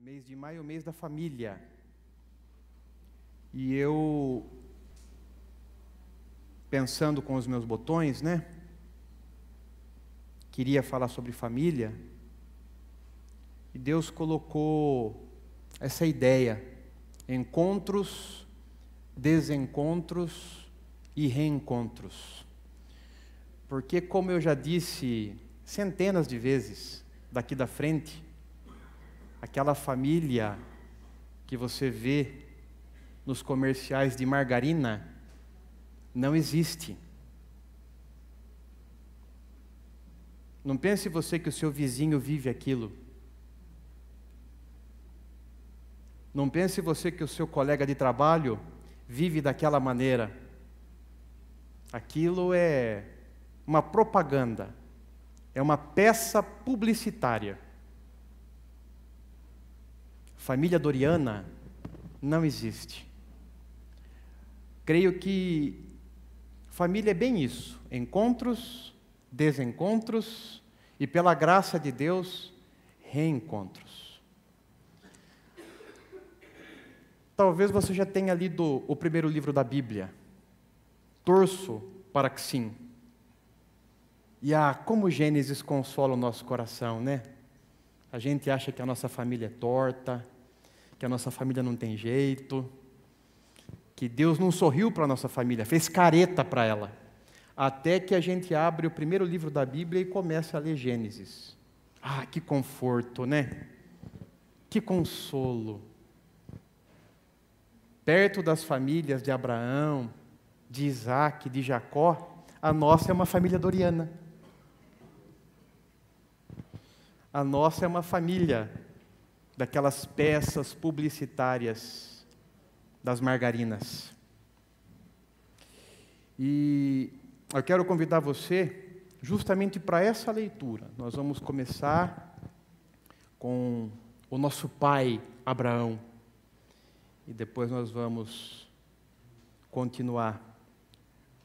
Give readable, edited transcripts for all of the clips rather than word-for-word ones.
Mês de maio é o mês da família. E eu, pensando com os meus botões, queria falar sobre família. E Deus colocou essa ideia: encontros, desencontros e reencontros. Porque, como eu já disse centenas de vezes daqui da frente, aquela família que você vê nos comerciais de margarina não existe. Não pense você que o seu vizinho vive aquilo. Não pense você que o seu colega de trabalho vive daquela maneira. Aquilo é uma propaganda, é uma peça publicitária. Família Doriana não existe. Creio que família é bem isso: encontros, desencontros e, pela graça de Deus, reencontros. Talvez você já tenha lido o primeiro livro da Bíblia. Torço para que sim. E como Gênesis consola o nosso coração, A gente acha que a nossa família é torta, que a nossa família não tem jeito, que Deus não sorriu para a nossa família, fez careta para ela. Até que a gente abre o primeiro livro da Bíblia e começa a ler Gênesis. Que conforto, Que consolo. Perto das famílias de Abraão, de Isaac, de Jacó, a nossa é uma família doriana. A nossa é uma família daquelas peças publicitárias das margarinas. E eu quero convidar você justamente para essa leitura. Nós vamos começar com o nosso pai Abraão. E depois nós vamos continuar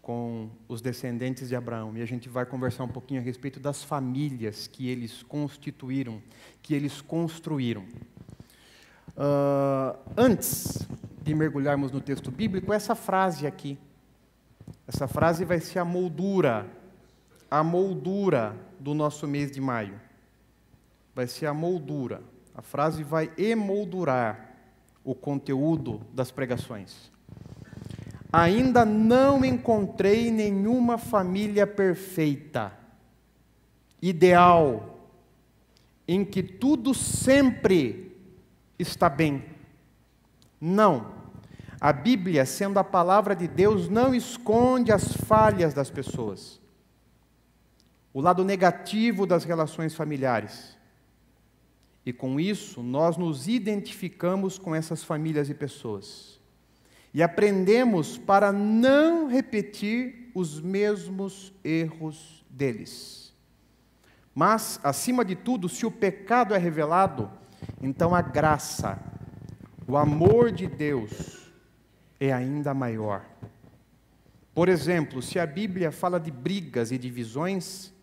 com os descendentes de Abraão. E a gente vai conversar um pouquinho a respeito das famílias que eles constituíram, que eles construíram. Antes de mergulharmos no texto bíblico, essa frase aqui. Essa frase vai ser a moldura do nosso mês de maio. Vai ser a moldura. A frase vai emoldurar o conteúdo das pregações. Ainda não encontrei nenhuma família perfeita, ideal, em que tudo sempre está bem. Não. A Bíblia, sendo a palavra de Deus, não esconde as falhas das pessoas, o lado negativo das relações familiares. E com isso, nós nos identificamos com essas famílias e pessoas. E aprendemos para não repetir os mesmos erros deles. Mas, acima de tudo, se o pecado é revelado, então a graça, o amor de Deus é ainda maior. Por exemplo, se a Bíblia fala de brigas e divisões,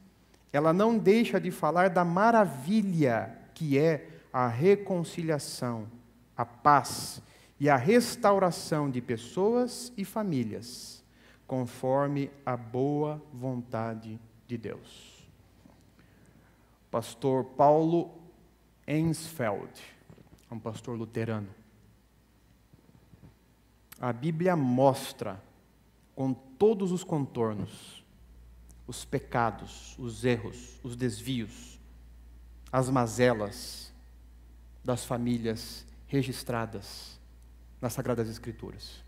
ela não deixa de falar da maravilha que é a reconciliação, a paz e a restauração de pessoas e famílias, conforme a boa vontade de Deus. Pastor Paulo Ensfeld, um pastor luterano. A Bíblia mostra, com todos os contornos, os pecados, os erros, os desvios, as mazelas das famílias registradas nas Sagradas Escrituras.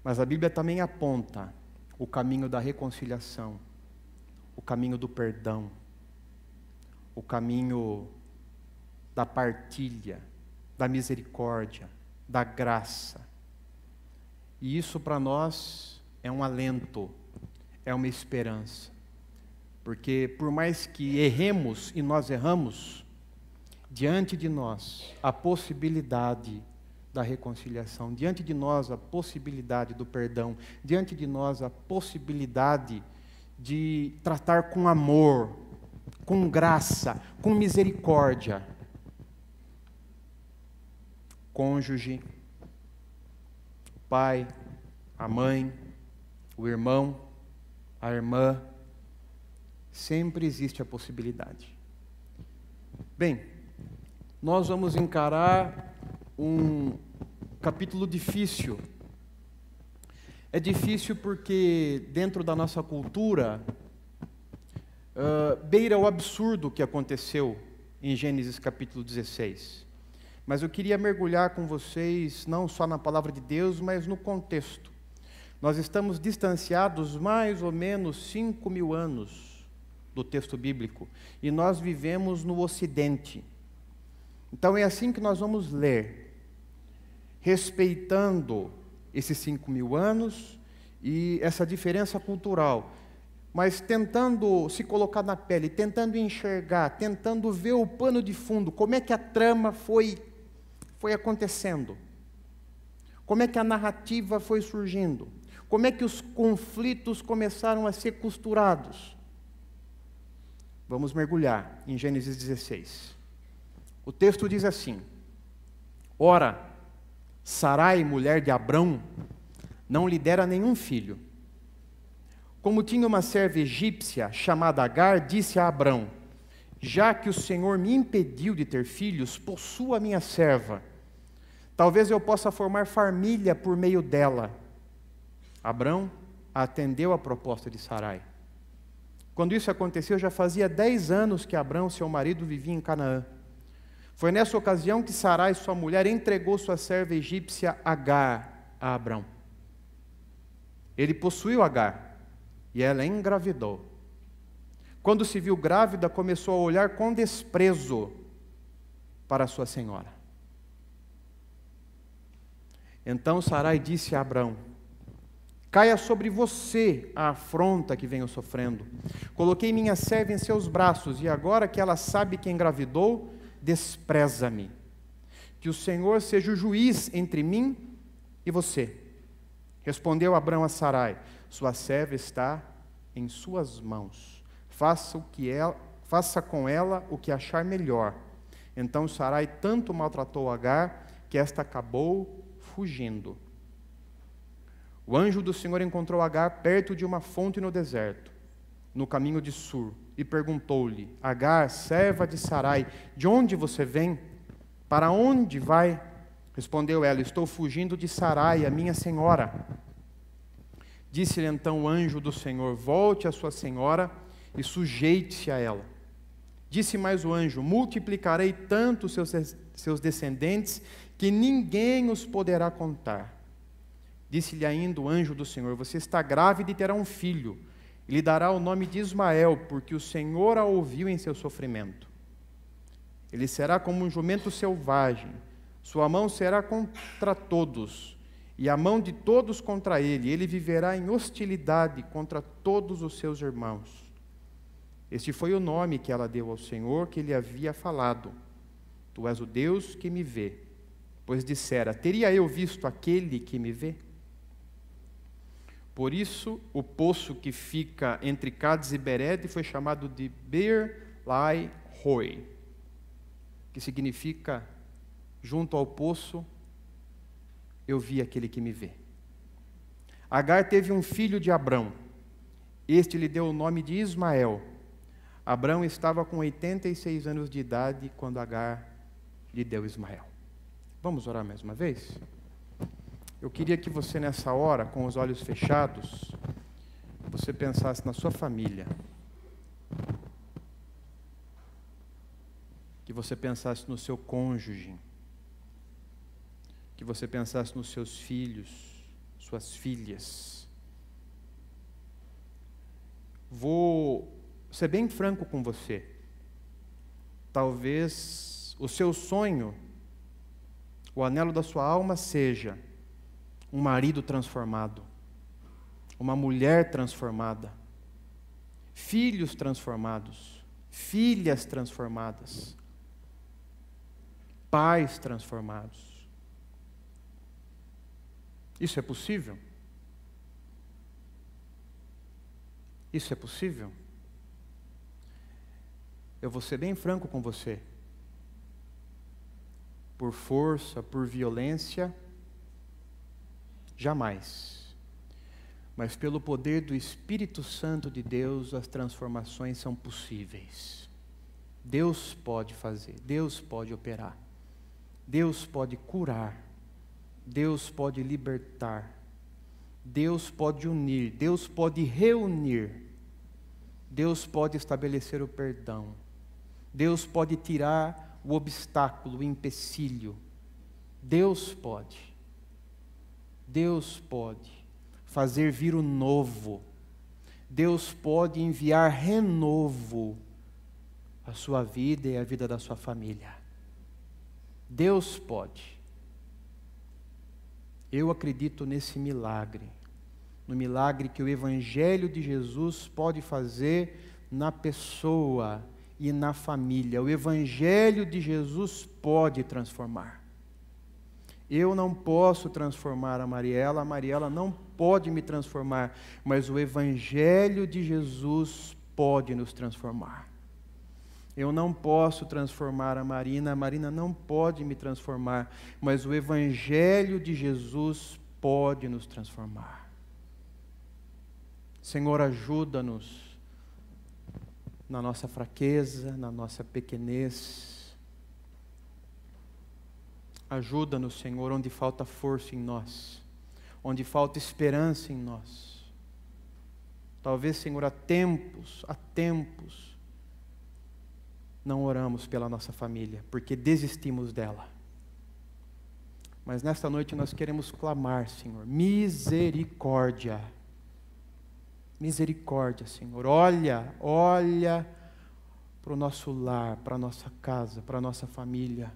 Mas a Bíblia também aponta o caminho da reconciliação, o caminho do perdão, o caminho da partilha, da misericórdia, da graça. E isso para nós é um alento, é uma esperança. Porque por mais que erremos, e nós erramos, diante de nós a possibilidade da reconciliação, diante de nós a possibilidade do perdão, diante de nós a possibilidade de tratar com amor, com graça, com misericórdia cônjuge, o pai, a mãe, o irmão, a irmã. Sempre existe a possibilidade. Bem, nós vamos encarar um capítulo difícil. É difícil porque dentro da nossa cultura beira o absurdo que aconteceu em Gênesis capítulo 16. Mas eu queria mergulhar com vocês não só na palavra de Deus, mas no contexto. Nós estamos distanciados mais ou menos 5.000 anos do texto bíblico e nós vivemos no Ocidente. Então é assim que nós vamos ler, respeitando esses 5.000 anos e essa diferença cultural, mas tentando se colocar na pele, tentando enxergar, tentando ver o pano de fundo, como é que a trama foi acontecendo, como é que a narrativa foi surgindo, como é que os conflitos começaram a ser costurados. Vamos mergulhar em Gênesis 16. O texto diz assim: Ora, Sarai, mulher de Abrão, não lhe dera nenhum filho. Como tinha uma serva egípcia chamada Agar, disse a Abrão: Já que o Senhor me impediu de ter filhos, possua minha serva. Talvez eu possa formar família por meio dela. Abrão atendeu a proposta de Sarai. Quando isso aconteceu, já fazia 10 anos que Abrão, seu marido, vivia em Canaã. Foi nessa ocasião que Sarai, sua mulher, entregou sua serva egípcia Agar a Abrão. Ele possuiu Agar e ela engravidou. Quando se viu grávida, começou a olhar com desprezo para sua senhora. Então Sarai disse a Abrão: Caia sobre você a afronta que venho sofrendo. Coloquei minha serva em seus braços e agora que ela sabe que engravidou, despreza-me. Que o Senhor seja o juiz entre mim e você. Respondeu Abrão a Sarai: Sua serva está em suas mãos. Faça com ela o que achar melhor. Então Sarai tanto maltratou Agar que esta acabou fugindo. O anjo do Senhor encontrou Agar perto de uma fonte no deserto, no caminho de Sur, e perguntou-lhe: Agar, serva de Sarai, de onde você vem? Para onde vai? Respondeu ela: Estou fugindo de Sarai, a minha senhora. Disse-lhe então o anjo do Senhor: Volte a sua senhora e sujeite-se a ela. Disse mais o anjo: Multiplicarei tanto seus descendentes que ninguém os poderá contar. Disse-lhe ainda o anjo do Senhor: Você está grávida e terá um filho, e lhe dará o nome de Ismael, porque o Senhor a ouviu em seu sofrimento. Ele será como um jumento selvagem, sua mão será contra todos, e a mão de todos contra ele. Ele viverá em hostilidade contra todos os seus irmãos. Este foi o nome que ela deu ao Senhor, que lhe havia falado: Tu és o Deus que me vê. Pois dissera: Teria eu visto aquele que me vê? Por isso, o poço que fica entre Cádiz e Bered foi chamado de Beer-Lai-Roi, que significa: junto ao poço, eu vi aquele que me vê. Agar teve um filho de Abrão. Este lhe deu o nome de Ismael. Abrão estava com 86 anos de idade quando Agar lhe deu Ismael. Vamos orar mais uma vez? Eu queria que você, nessa hora, com os olhos fechados, você pensasse na sua família. Que você pensasse no seu cônjuge. Que você pensasse nos seus filhos, suas filhas. Vou ser bem franco com você. Talvez o seu sonho, o anelo da sua alma seja um marido transformado, uma mulher transformada, filhos transformados, filhas transformadas, pais transformados. Isso é possível? Isso é possível? Eu vou ser bem franco com você. por força, por violência, jamais. Mas pelo poder do Espírito Santo de Deus, as transformações são possíveis. Deus pode fazer, Deus pode operar, Deus pode curar, Deus pode libertar, Deus pode unir, Deus pode reunir, Deus pode estabelecer o perdão, Deus pode tirar o obstáculo, o empecilho. Deus pode fazer vir o novo, Deus pode enviar renovo à sua vida e à vida da sua família. Deus pode. Eu acredito nesse milagre, no milagre que o Evangelho de Jesus pode fazer na pessoa e na família. O Evangelho de Jesus pode transformar. Eu não posso transformar a Mariela não pode me transformar, mas o Evangelho de Jesus pode nos transformar. Eu não posso transformar a Marina não pode me transformar, mas o Evangelho de Jesus pode nos transformar. Senhor, ajuda-nos na nossa fraqueza, na nossa pequenez. Ajuda-nos, Senhor, onde falta força em nós, onde falta esperança em nós. Talvez, Senhor, há tempos, não oramos pela nossa família, porque desistimos dela. Mas nesta noite nós queremos clamar, Senhor, misericórdia. Misericórdia, Senhor. Olha para o nosso lar, para a nossa casa, para a nossa família.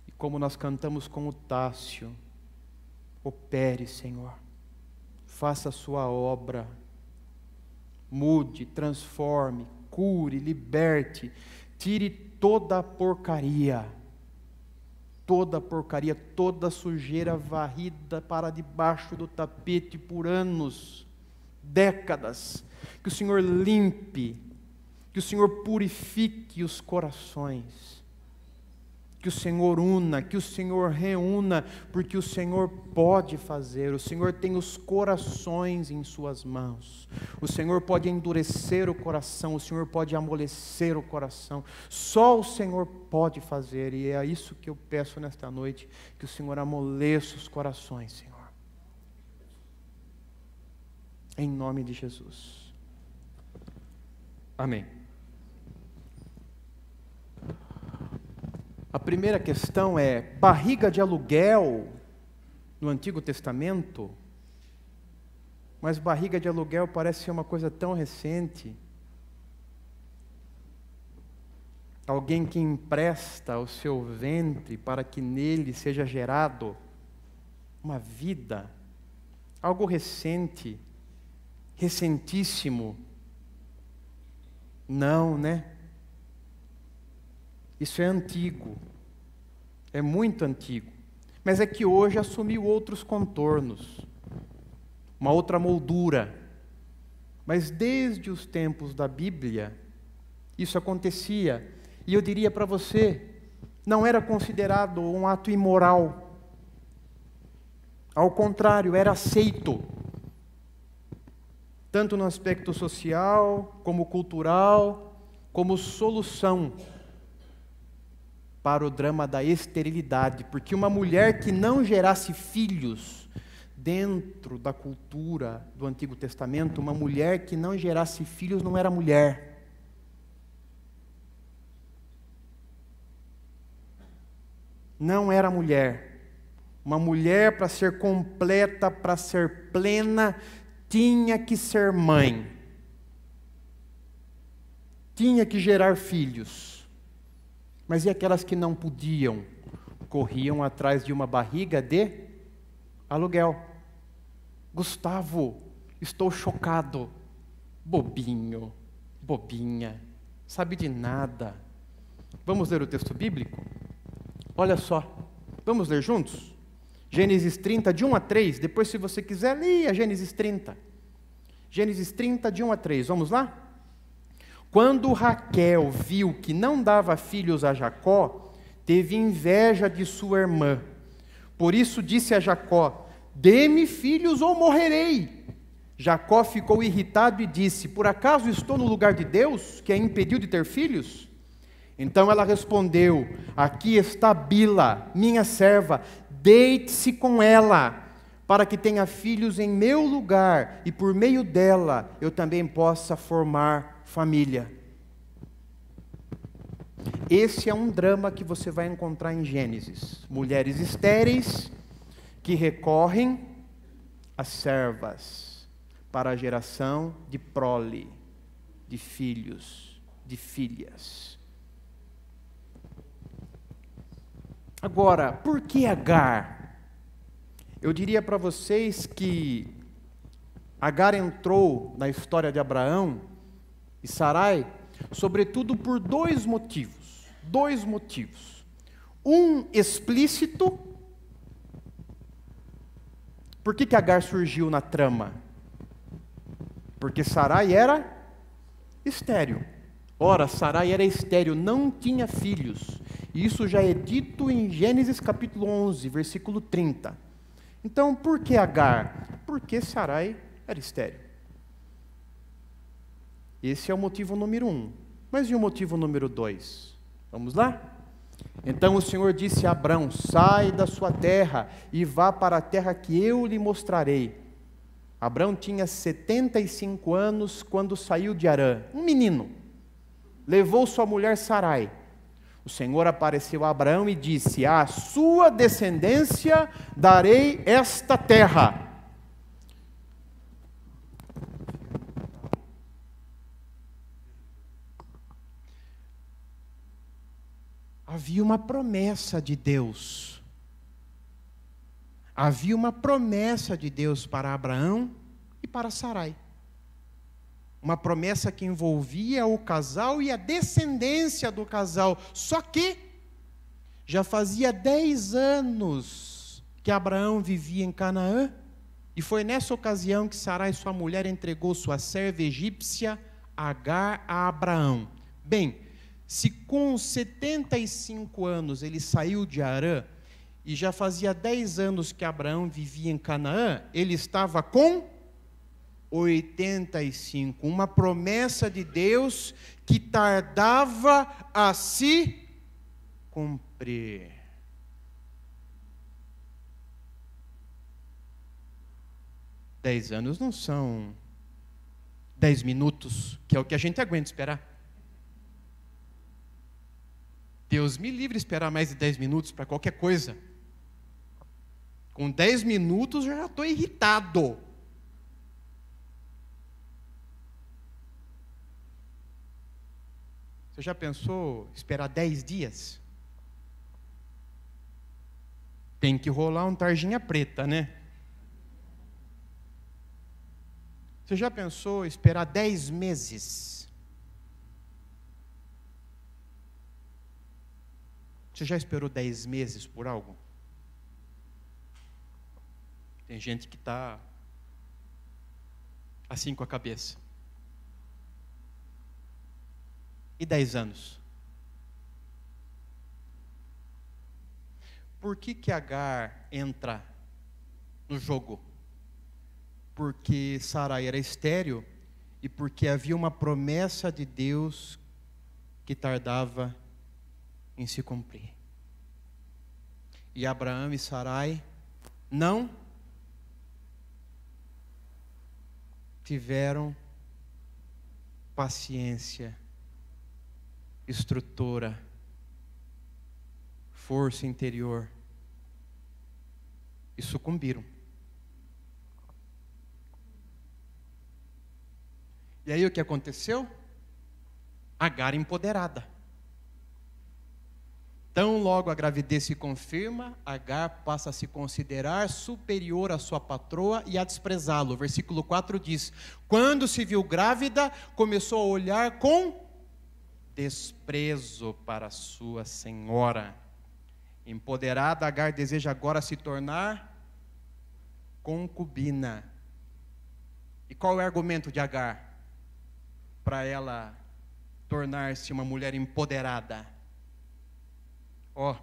E como nós cantamos com o Tássio, opere, Senhor. Faça a sua obra. Mude, transforme, cure, liberte, tire toda a porcaria, toda a sujeira varrida para debaixo do tapete por anos, décadas. Que o Senhor limpe, que o Senhor purifique os corações, que o Senhor una, que o Senhor reúna, porque o Senhor pode fazer. O Senhor tem os corações em suas mãos. O Senhor pode endurecer o coração, o Senhor pode amolecer o coração. Só o Senhor pode fazer, e é isso que eu peço nesta noite, que o Senhor amoleça os corações, Senhor. Em nome de Jesus. Amém. A primeira questão é: barriga de aluguel no Antigo Testamento? Mas barriga de aluguel parece ser uma coisa tão recente. Alguém que empresta o seu ventre para que nele seja gerado uma vida. Algo recente, recentíssimo. Não, né? Isso é antigo, é muito antigo, mas é que hoje assumiu outros contornos, uma outra moldura. Mas desde os tempos da Bíblia, isso acontecia, e eu diria para você, não era considerado um ato imoral, ao contrário, era aceito, tanto no aspecto social, como cultural, como solução para o drama da esterilidade, porque uma mulher que não gerasse filhos, dentro da cultura do Antigo Testamento, uma mulher que não gerasse filhos não era mulher. Não era mulher. Uma mulher, para ser completa, para ser plena, tinha que ser mãe. Tinha que gerar filhos. Mas e aquelas que não podiam? Corriam atrás de uma barriga de aluguel. Gustavo, estou chocado. Bobinho, bobinha, sabe de nada. Vamos ler o texto bíblico? Olha só, vamos ler juntos? Gênesis 30, de 1 a 3. Depois, se você quiser, leia Gênesis 30. Gênesis 30, de 1 a 3. Vamos lá? Quando Raquel viu que não dava filhos a Jacó, teve inveja de sua irmã. Por isso disse a Jacó: dê-me filhos ou morrerei. Jacó ficou irritado e disse: por acaso estou no lugar de Deus, que a impediu de ter filhos? Então ela respondeu: aqui está Bila, minha serva, deite-se com ela, para que tenha filhos em meu lugar, e por meio dela eu também possa formar família. Esse é um drama que você vai encontrar em Gênesis. Mulheres estéreis que recorrem às servas para a geração de prole, de filhos, de filhas. Agora, por que Agar? Eu diria para vocês que Agar entrou na história de Abraão e Sarai, sobretudo por dois motivos. Um explícito. Por que Agar surgiu na trama? Porque Sarai era estéril. Ora, Sarai era estéril, não tinha filhos. Isso já é dito em Gênesis capítulo 11, versículo 30. Então, por que Agar? Porque Sarai era estéril. Esse é o motivo número 1. Mas e o motivo número 2? Vamos lá? Então o Senhor disse a Abrão: sai da sua terra e vá para a terra que eu lhe mostrarei. Abrão tinha 75 anos quando saiu de Harã, um menino. Levou sua mulher Sarai. O Senhor apareceu a Abraão e disse: à sua descendência darei esta terra. Havia uma promessa de Deus. Havia uma promessa de Deus para Abraão e para Sarai. Uma promessa que envolvia o casal e a descendência do casal. Só que já fazia 10 anos que Abraão vivia em Canaã, e foi nessa ocasião que Sarai, sua mulher, entregou sua serva egípcia Agar a Abraão. Bem, se com 75 anos ele saiu de Harã, e já fazia 10 anos que Abraão vivia em Canaã, ele estava com 85. Uma promessa de Deus que tardava a se cumprir. Dez anos não são 10 minutos, que é o que a gente aguenta esperar. Deus me livre esperar mais de 10 minutos para qualquer coisa. Com 10 minutos eu já estou irritado. Você já pensou esperar 10 dias? Tem que rolar um tarjinha preta, né? Você já pensou esperar 10 meses? Você já esperou 10 meses por algo? Tem gente que está assim com a cabeça. E 10 anos? Por que Agar entra no jogo? Porque Sarai era estéril e porque havia uma promessa de Deus que tardava em se cumprir. E Abraão e Sarai não tiveram paciência, estrutura, força interior e sucumbiram. E aí o que aconteceu? Agar empoderada. Tão logo a gravidez se confirma, Agar passa a se considerar superior à sua patroa e a desprezá-lo. O versículo 4 diz: quando se viu grávida, começou a olhar com desprezo para sua senhora. Empoderada, Agar deseja agora se tornar concubina. E qual é o argumento de Agar para ela tornar-se uma mulher empoderada? Ó,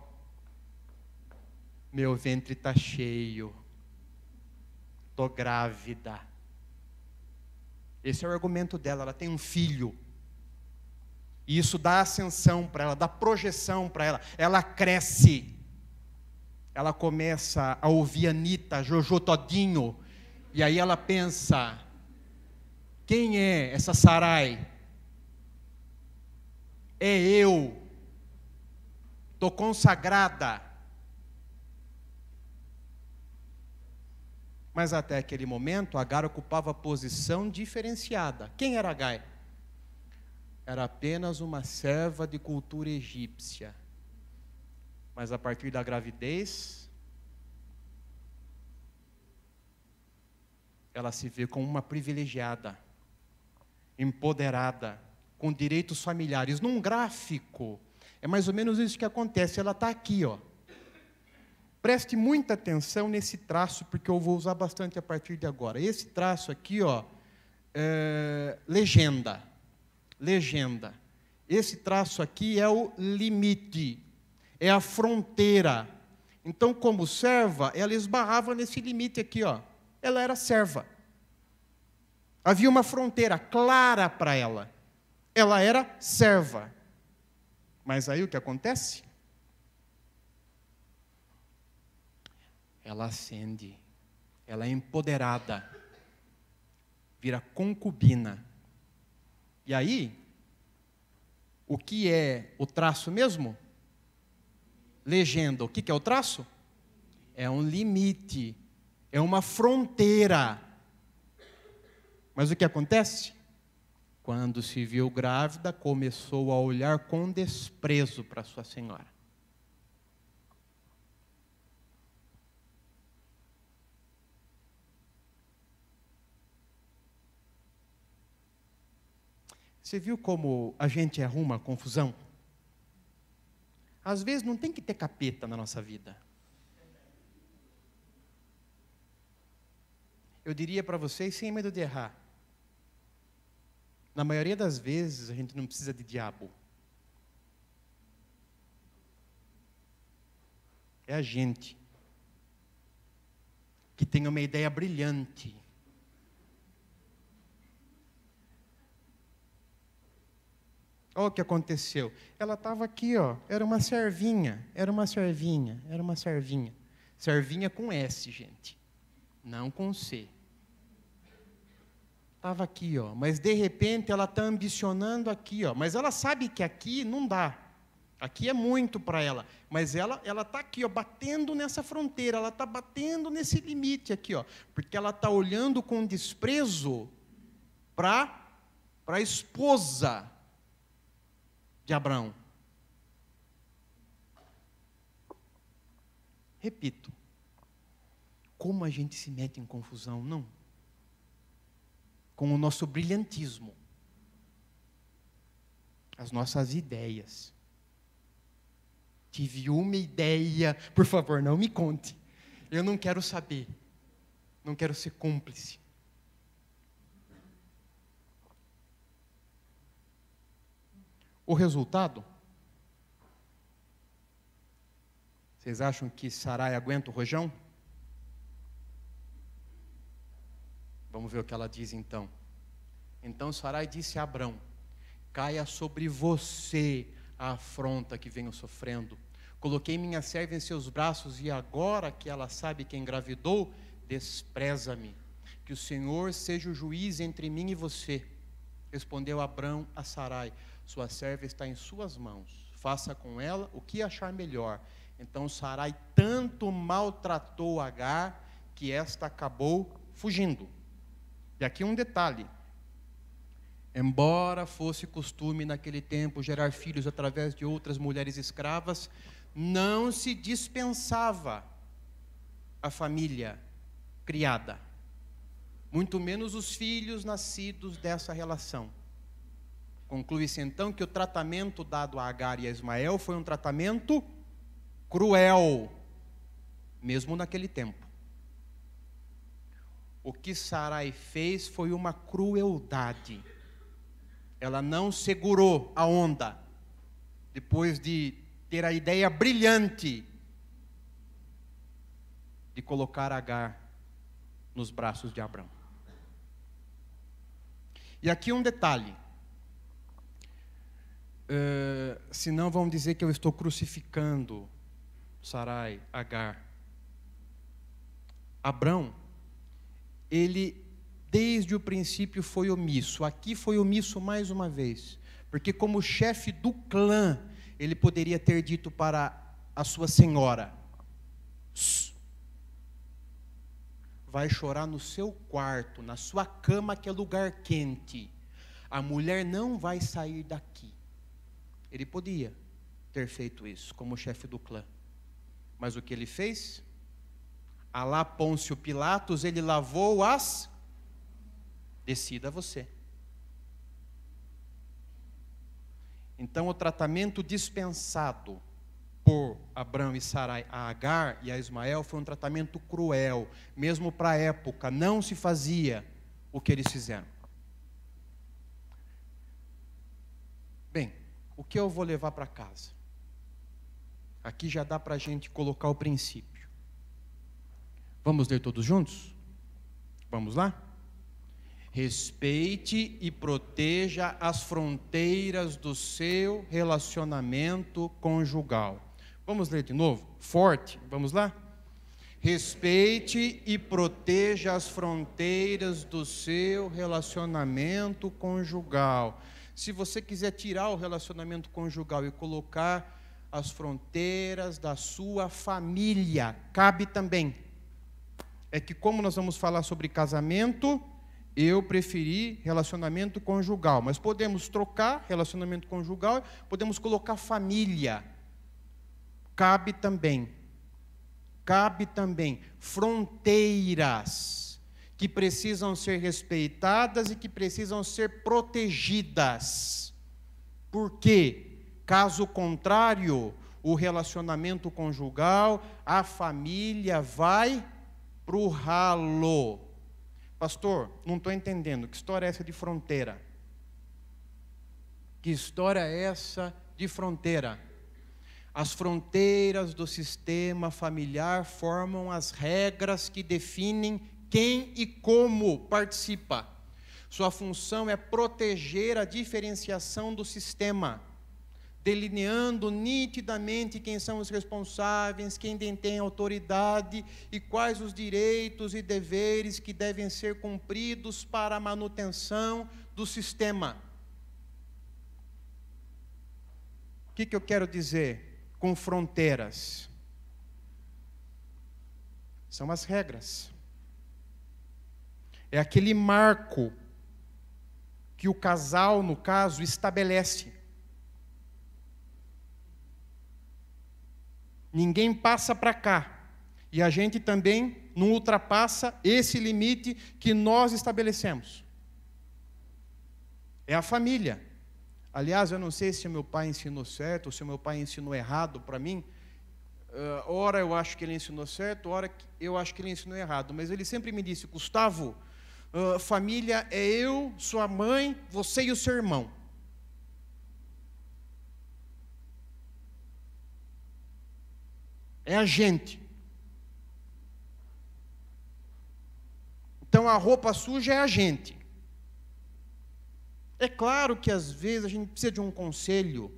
meu ventre está cheio, estou grávida. Esse é o argumento dela, ela tem um filho. E isso dá ascensão para ela, dá projeção para ela. Ela cresce. Ela começa a ouvir Anitta, Jojo Todinho. E aí ela pensa, quem é essa Sarai? É eu. Estou consagrada. Mas até aquele momento, Agar ocupava posição diferenciada. Quem era Agar? Era apenas uma serva de cultura egípcia. Mas a partir da gravidez, ela se vê como uma privilegiada, empoderada, com direitos familiares. Num gráfico, é mais ou menos isso que acontece. Ela está aqui, ó. Preste muita atenção nesse traço, porque eu vou usar bastante a partir de agora. Esse traço aqui, ó, legenda. Legenda. Esse traço aqui é o limite, é a fronteira. Então, como serva, ela esbarrava nesse limite aqui, ó. Ela era serva. Havia uma fronteira clara para ela. Ela era serva. Mas aí o que acontece? Ela ascende, ela é empoderada, vira concubina. E aí, o que é o traço mesmo? Legenda. O que é o traço? É um limite, é uma fronteira. Mas o que acontece? Quando se viu grávida, começou a olhar com desprezo para sua senhora. Você viu como a gente arruma confusão? Às vezes não tem que ter capeta na nossa vida. Eu diria para vocês, sem medo de errar, na maioria das vezes a gente não precisa de diabo. É a gente que tem uma ideia brilhante. Olha o que aconteceu. Ela estava aqui, ó, era uma servinha. Servinha com S, gente, não com C. Estava aqui, ó, mas de repente ela está ambicionando aqui, ó, mas ela sabe que aqui não dá. Aqui é muito para ela, mas ela está aqui, ó, batendo nessa fronteira, ela está batendo nesse limite aqui, ó, porque ela está olhando com desprezo para a esposa de Abraão. Repito, como a gente se mete em confusão, não? Com o nosso brilhantismo, as nossas ideias. Tive uma ideia, por favor, não me conte. Eu não quero saber, não quero ser cúmplice. O resultado? Vocês acham que Sarai aguenta o rojão? Vamos ver o que ela diz então. Então Sarai disse a Abrão: caia sobre você a afronta que venho sofrendo. Coloquei minha serva em seus braços e agora que ela sabe que engravidou, despreza-me. Que o Senhor seja o juiz entre mim e você. Respondeu Abrão a Sarai: sua serva está em suas mãos, faça com ela o que achar melhor. Então Sarai tanto maltratou Agar, que esta acabou fugindo. E aqui um detalhe: embora fosse costume naquele tempo gerar filhos através de outras mulheres escravas, não se dispensava a família criada, muito menos os filhos nascidos dessa relação. Conclui-se então que o tratamento dado a Agar e a Ismael foi um tratamento cruel, mesmo naquele tempo. O que Sarai fez foi uma crueldade. Ela não segurou a onda, depois de ter a ideia brilhante de colocar Agar nos braços de Abrão. E aqui um detalhe. Senão vão dizer que eu estou crucificando Sarai, Agar. Abrão, ele desde o princípio foi omisso. Aqui foi omisso mais uma vez. Porque como chefe do clã, ele poderia ter dito para a sua senhora: vai chorar no seu quarto, na sua cama, que é lugar quente. A mulher não vai sair daqui. Ele podia ter feito isso como chefe do clã. Mas o que ele fez? Alá Pôncio Pilatos, ele lavou as... Decida você. Então o tratamento dispensado por Abrão e Sarai a Agar e a Ismael foi um tratamento cruel. Mesmo para a época, não se fazia o que eles fizeram. Bem, o que eu vou levar para casa? Aqui já dá para a gente colocar o princípio. Vamos ler todos juntos? Vamos lá? Respeite e proteja as fronteiras do seu relacionamento conjugal. Vamos ler de novo? Forte, vamos lá? Respeite e proteja as fronteiras do seu relacionamento conjugal. Se você quiser tirar o relacionamento conjugal e colocar as fronteiras da sua família, cabe também. É que como nós vamos falar sobre casamento, eu preferi relacionamento conjugal, mas podemos trocar relacionamento conjugal, podemos colocar família. Cabe também. Cabe também fronteiras que precisam ser respeitadas e que precisam ser protegidas. Porque, caso contrário, o relacionamento conjugal, a família vai para o ralo. Pastor, não estou entendendo. Que história é essa de fronteira? Que história é essa de fronteira? As fronteiras do sistema familiar formam as regras que definem quem e como participa. Sua função é proteger a diferenciação do sistema, delineando nitidamente quem são os responsáveis, quem detém autoridade e quais os direitos e deveres que devem ser cumpridos para a manutenção do sistema. O que eu quero dizer com fronteiras? São as regras. É aquele marco que o casal, no caso, estabelece. Ninguém passa para cá. E a gente também não ultrapassa esse limite que nós estabelecemos. É a família. Aliás, eu não sei se o meu pai ensinou certo ou se o meu pai ensinou errado para mim. Ora eu acho que ele ensinou certo, ora eu acho que ele ensinou errado. Mas ele sempre me disse: Gustavo, família é eu, sua mãe, você e o seu irmão. É a gente. Então a roupa suja é a gente. É claro que às vezes a gente precisa de um conselho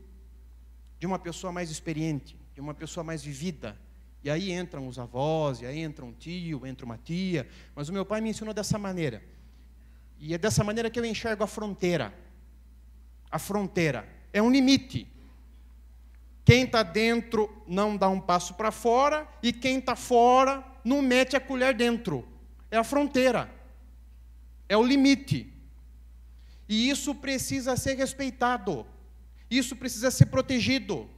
de uma pessoa mais experiente, de uma pessoa mais vivida. E aí entram os avós, e aí entra um tio, entra uma tia. Mas o meu pai me ensinou dessa maneira. E é dessa maneira que eu enxergo a fronteira. A fronteira é um limite. Quem está dentro não dá um passo para fora, e quem está fora não mete a colher dentro. É a fronteira. É o limite. E isso precisa ser respeitado. Isso precisa ser protegido.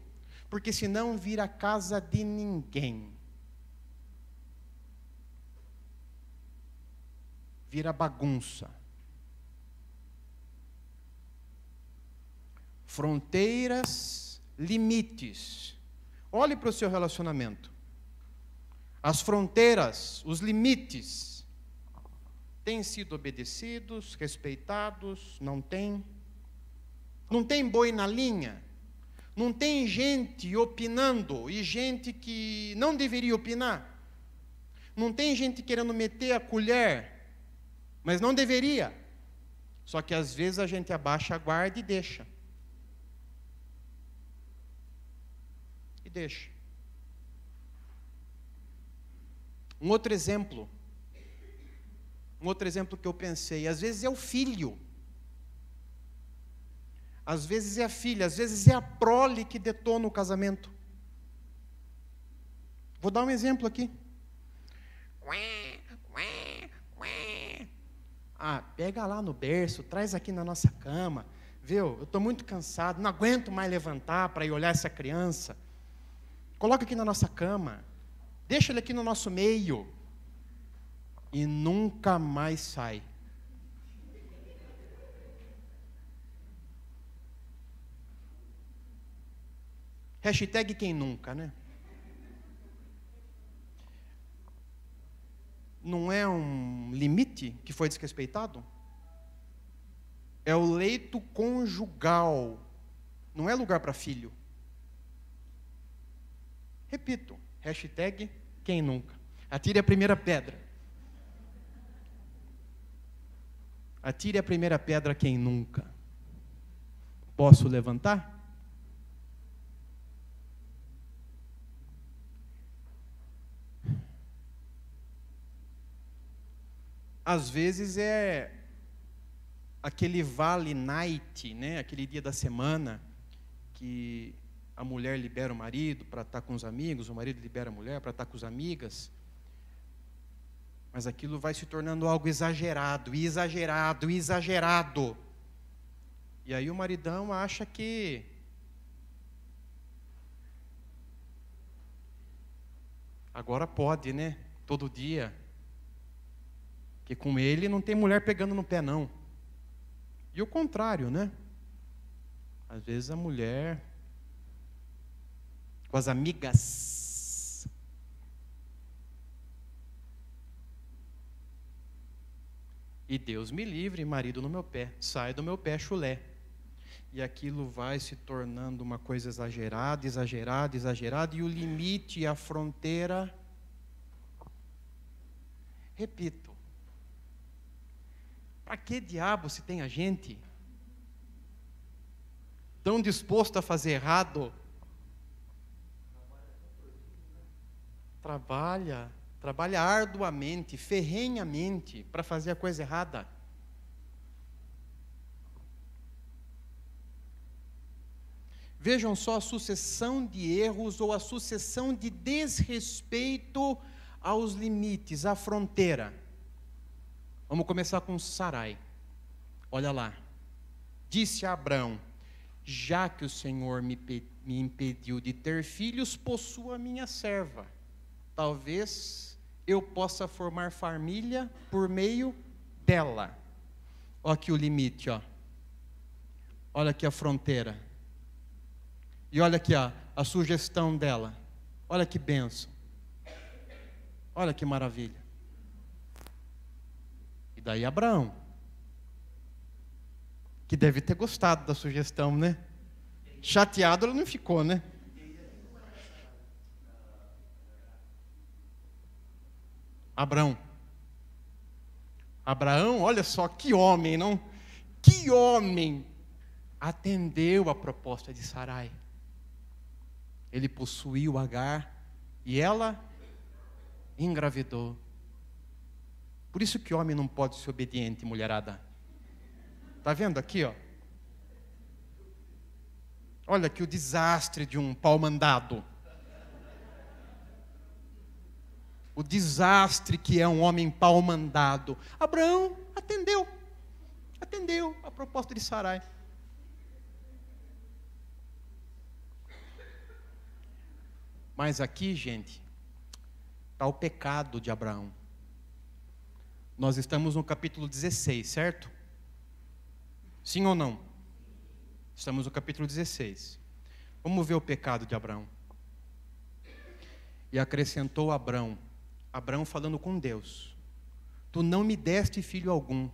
Porque senão vira a casa de ninguém. Vira bagunça. Fronteiras, limites. Olhe para o seu relacionamento. As fronteiras, os limites, têm sido obedecidos, respeitados? Não tem? Não tem boi na linha? Não tem gente opinando e gente que não deveria opinar. Não tem gente querendo meter a colher, mas não deveria. Só que às vezes a gente abaixa a guarda e deixa. E deixa. Um outro exemplo que eu pensei, às vezes é o filho. Às vezes é a filha, às vezes é a prole que detona o casamento. Vou dar um exemplo aqui. Ah, pega lá no berço, traz aqui na nossa cama. Viu? Eu estou muito cansado, não aguento mais levantar para ir olhar essa criança. Coloca aqui na nossa cama. Deixa ele aqui no nosso meio. E nunca mais sai. Hashtag quem nunca, né? Não é um limite que foi desrespeitado? É o leito conjugal. Não é lugar para filho. Repito, hashtag quem nunca. Atire a primeira pedra. Atire a primeira pedra quem nunca. Posso levantar? Às vezes é aquele vale night, né? Aquele dia da semana que a mulher libera o marido para estar com os amigos, o marido libera a mulher para estar com as amigas. Mas aquilo vai se tornando algo exagerado, exagerado, exagerado. E aí o maridão acha que agora pode, né? Todo dia. Que com ele não tem mulher pegando no pé, não. E o contrário, né? Às vezes a mulher com as amigas. E Deus me livre, marido no meu pé. Sai do meu pé, chulé. E aquilo vai se tornando uma coisa exagerada, exagerada, exagerada. E o limite, a fronteira. Repito. Para que diabo se tem a gente tão disposto a fazer errado? Trabalha arduamente, ferrenhamente para fazer a coisa errada. Vejam só a sucessão de erros ou a sucessão de desrespeito aos limites, à fronteira. Vamos começar com Sarai. Olha lá. Disse a Abrão: já que o Senhor me impediu de ter filhos, possua a minha serva. Talvez eu possa formar família por meio dela. Olha aqui o limite, ó. Olha aqui a fronteira. E olha aqui a sugestão dela. Olha que bênção. Olha que maravilha. E daí Abraão, que deve ter gostado da sugestão, né? Chateado ele não ficou, né? Abraão, olha só, que homem, não? Que homem atendeu a proposta de Sarai. Ele possuiu Agar e ela engravidou. Por isso que homem não pode ser obediente, mulherada. Está vendo aqui, ó? Olha aqui o desastre de um pau mandado. O desastre que é um homem pau mandado. Abraão atendeu a proposta de Sarai. Mas aqui, gente, está o pecado de Abraão. Nós estamos no capítulo 16, certo? Sim ou não? Estamos no capítulo 16. Vamos ver o pecado de Abraão. E acrescentou Abraão falando com Deus: tu não me deste filho algum.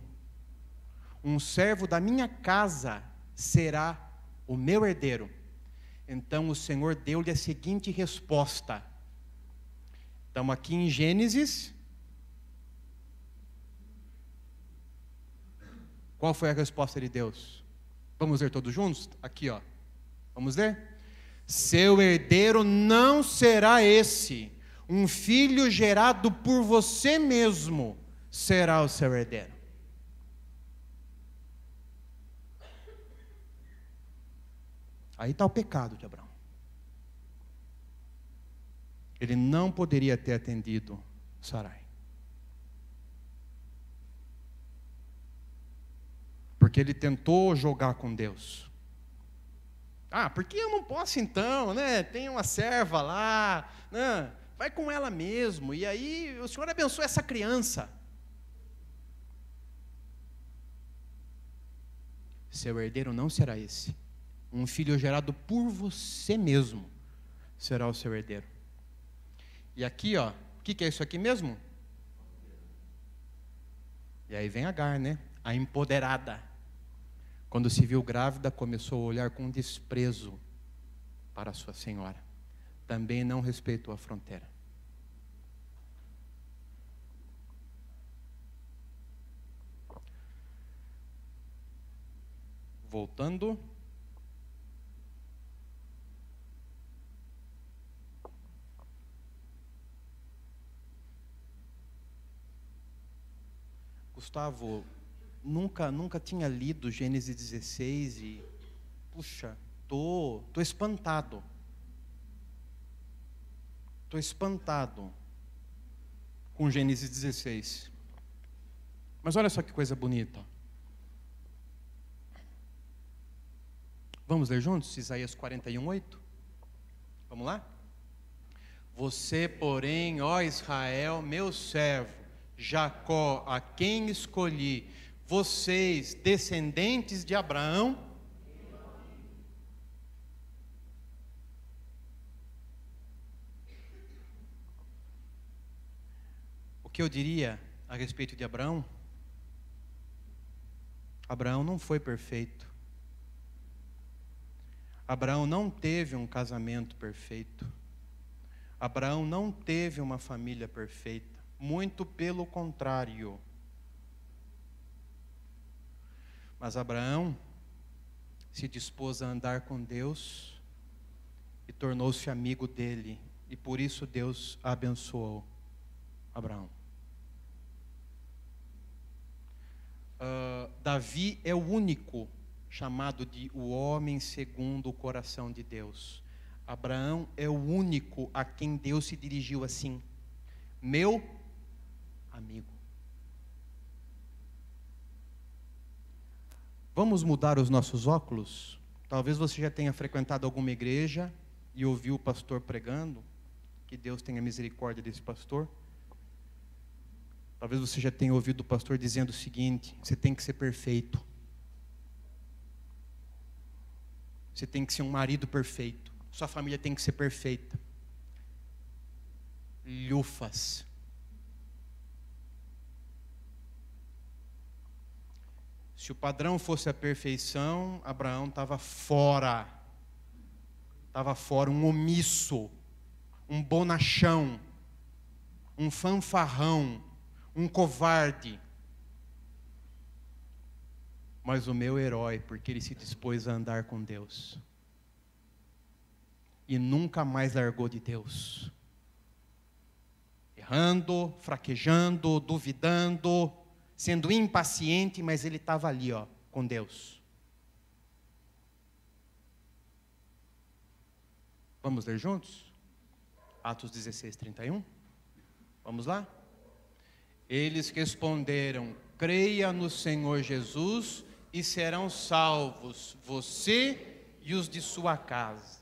Um servo da minha casa será o meu herdeiro. Então o Senhor deu-lhe a seguinte resposta. Estamos aqui em Gênesis. Qual foi a resposta de Deus? Vamos ler todos juntos? Aqui, ó. Vamos ler? Seu herdeiro não será esse. Um filho gerado por você mesmo será o seu herdeiro. Aí está o pecado de Abraão. Ele não poderia ter atendido Sarai. Porque ele tentou jogar com Deus. Ah, porque eu não posso então, né? Tem uma serva lá, né? Vai com ela mesmo, e aí o Senhor abençoa essa criança. Seu herdeiro não será esse. Um filho gerado por você mesmo será o seu herdeiro. E aqui, ó, o que é isso aqui mesmo? E aí vem Agar, né? A empoderada. Quando se viu grávida, começou a olhar com desprezo para sua senhora. Também não respeitou a fronteira. Voltando. Gustavo, nunca tinha lido Gênesis 16 e, puxa, tô espantado. Estou espantado com Gênesis 16. Mas olha só que coisa bonita. Vamos ler juntos? Isaías 41:8. Vamos lá? Você, porém, ó Israel, meu servo, Jacó, a quem escolhi, vocês, descendentes de Abraão, o que eu diria a respeito de Abraão? Abraão não foi perfeito. Abraão não teve um casamento perfeito. Abraão não teve uma família perfeita. Muito pelo contrário. Mas Abraão se dispôs a andar com Deus e tornou-se amigo dele. E por isso Deus abençoou Abraão. Davi é o único chamado de o homem segundo o coração de Deus. Abraão é o único a quem Deus se dirigiu assim: meu amigo. Vamos mudar os nossos óculos? Talvez você já tenha frequentado alguma igreja e ouviu o pastor pregando, que Deus tenha misericórdia desse pastor. Talvez você já tenha ouvido o pastor dizendo o seguinte: você tem que ser perfeito. Você tem que ser um marido perfeito. Sua família tem que ser perfeita. Lhufas. Se o padrão fosse a perfeição, Abraão estava fora. Estava fora, um omisso, um bonachão, um fanfarrão, um covarde. Mas o meu herói, porque ele se dispôs a andar com Deus. E nunca mais largou de Deus. Errando, fraquejando, duvidando, sendo impaciente, mas ele estava ali, ó, com Deus. Vamos ler juntos? Atos 16:31. Vamos lá? Eles responderam: creia no Senhor Jesus e serão salvos, você e os de sua casa.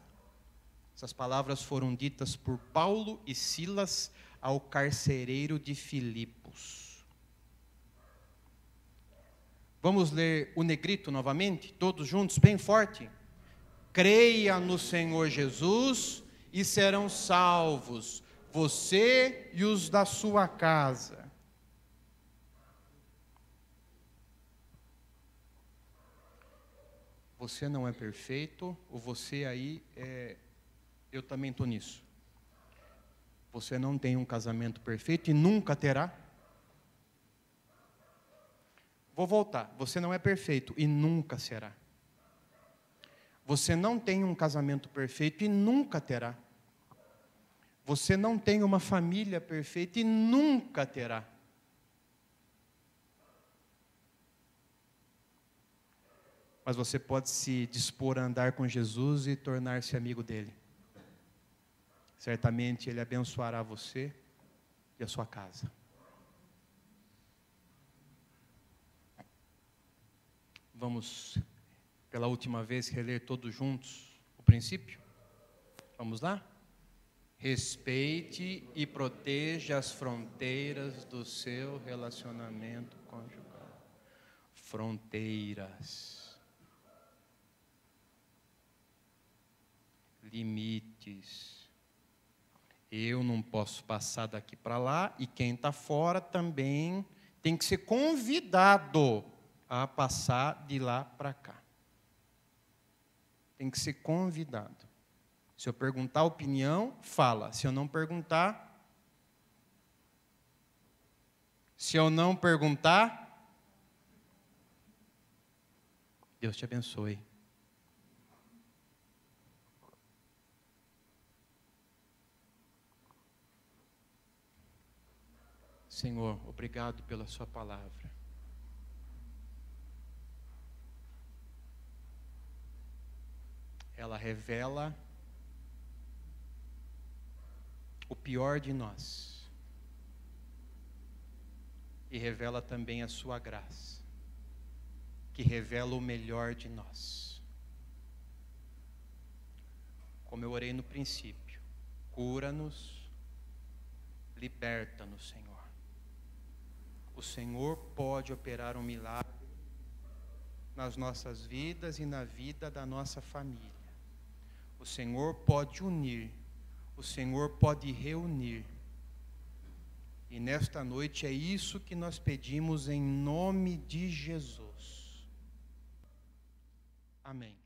Essas palavras foram ditas por Paulo e Silas ao carcereiro de Filipos. Vamos ler o negrito novamente, todos juntos, bem forte. Creia no Senhor Jesus e serão salvos, você e os da sua casa. você não é perfeito, ou você aí eu também estou nisso. Você não tem um casamento perfeito e nunca terá. Vou voltar. Você não é perfeito e nunca será. Você não tem um casamento perfeito e nunca terá. Você não tem uma família perfeita e nunca terá. Mas você pode se dispor a andar com Jesus e tornar-se amigo dele. Certamente ele abençoará você e a sua casa. Vamos, pela última vez, reler todos juntos o princípio? Vamos lá? Respeite e proteja as fronteiras do seu relacionamento conjugal. Fronteiras. Limites. Eu não posso passar daqui para lá, e quem está fora também tem que ser convidado a passar de lá para cá. Tem que ser convidado. Se eu perguntar a opinião, fala. Se eu não perguntar, Deus te abençoe. Senhor, obrigado pela sua palavra. Ela revela o pior de nós e revela também a sua graça, que revela o melhor de nós. Como eu orei no princípio, cura-nos, liberta-nos, Senhor. O Senhor pode operar um milagre nas nossas vidas e na vida da nossa família. O Senhor pode unir, o Senhor pode reunir. E nesta noite é isso que nós pedimos em nome de Jesus. Amém.